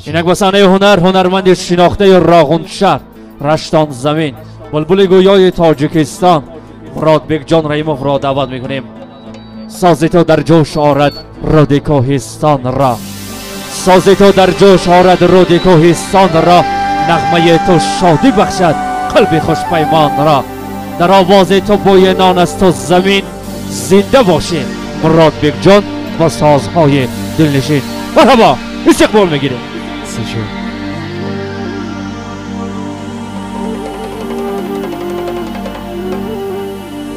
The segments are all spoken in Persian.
اینک واسانه هنرمند شناخته راغون شهر رشتان زمین بلبل گویای تاجیکستان مراد بیگ جان رحیموف را دعوت میکنیم. سازی تو در جوش آرد رود کوهستان را، سازی تو در جوش آرد رود کوهستان را، نغمه تو شادی بخشد قلب خوش پیمان را. در آواز تو بوی نان از تو زمین زنده باشیم. مراد بیگ جان با سازهای دلنشین. مرحبا استقبال میگیریم.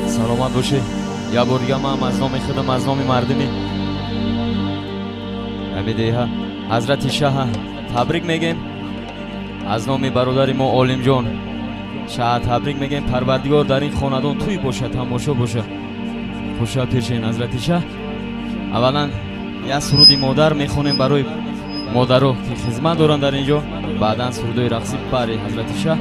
سلامت باشی. یا بار دیگه ما از نام خودم از نام مردمی امیده حضرت شاه تبریک میگیم. از نام برادر ما عالم جان شاه تبریک میگیم. پروردگار در این خاندان توی باشه، تماشا باشه، خوشا پیشین حضرت شاه. اولا یه سرودی مادر میخونیم برای مادرها که خدمت دارن در اینجا، بعدا سرودای رقصی برای حضرت شاه.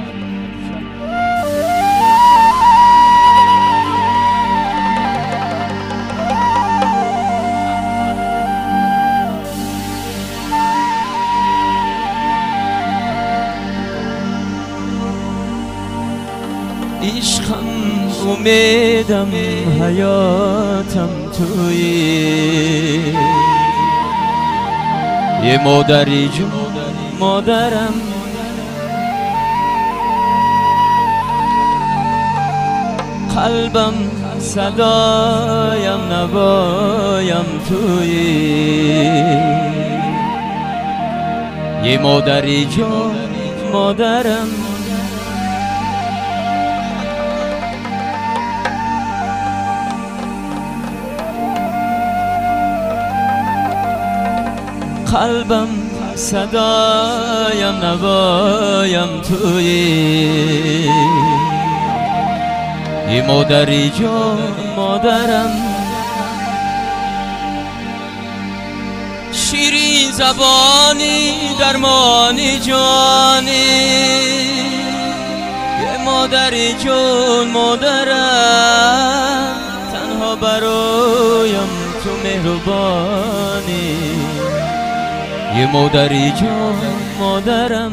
عشقم امیدم حیاتم تویی، یه مادری جون مادرم، قلبم صدایم نوایم تویی، یه مادری جون مادرم. قلبم صدایم نوایم تویی، یه مادری جان مادرم. شیرین زبانی درمانی جانی، یه مادری جان مادرم. تنها برایم تو مهربانی، یه مادری جان مادرم.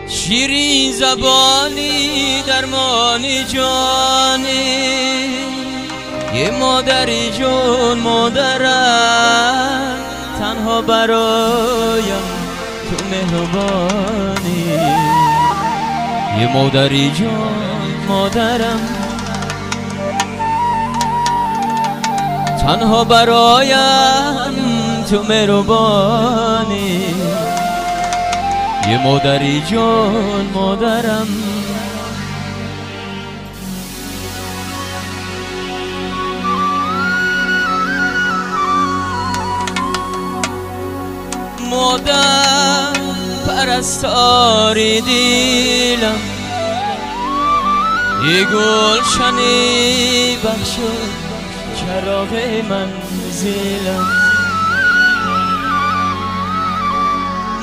شیرین زبانی درمانی جانی، یه مادری جان مادرم. تنها برایم تو مهربانی، یه مادری جان مادرم. تنها برایم تو مهربانی، یه مادری جان مادرم. مادر پرستاری دیلم، یه گلشنی بخشد چراغ منزلم.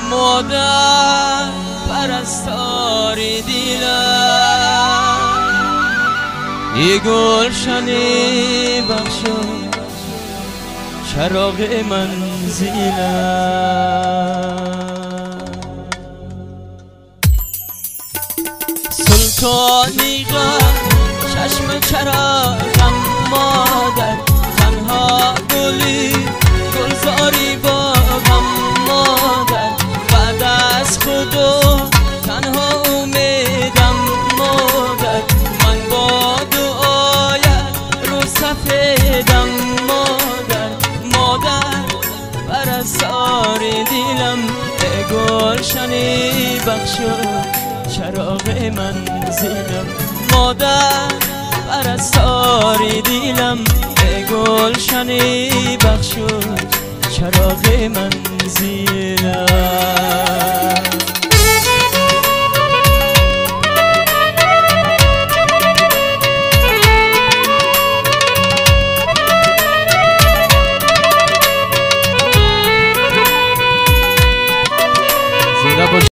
مادر پرستاری دیلم، یه گلشنی بخشد چراغ منزلم. سلطانی غم چشم چراغم مادر، تنها گلی گلزاری باغم مادر. بعد از خدا تنها امیدم مادر، من با دعایت رو سفیدم مادر. مادر پرستار دیلم، گلشنی بخشد چراغ منزلم. مادر پرستار دیلم، گلشنی بخشد چراغ منزلم. باشید.